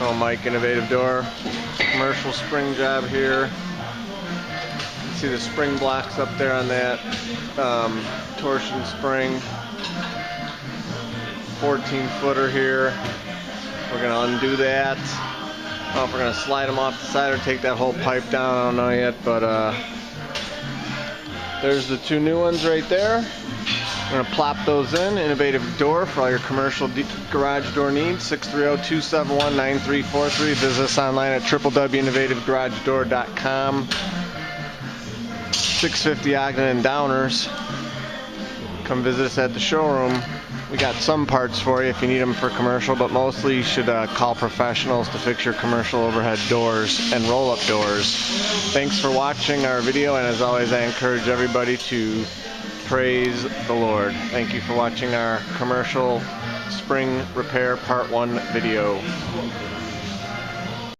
Oh, Mike, innovative door. Commercial spring job here. You can see the spring blocks up there on that torsion spring. 14-footer here. We're going to undo that. I don't know if we're going to slide them off the side or take that whole pipe down. I don't know yet, but there's the two new ones right there. We're going to plop those in. Innovative door for all your commercial garage door needs. 630-271-9343. Visit us online at www.innovativegaragedoor.com. 650 Ogden and Downers. Come visit us at the showroom. We got some parts for you if you need them for commercial, but mostly you should call professionals to fix your commercial overhead doors and roll-up doors. Thanks for watching our video, and as always, I encourage everybody to praise the Lord. Thank you for watching our commercial spring repair part 1 video.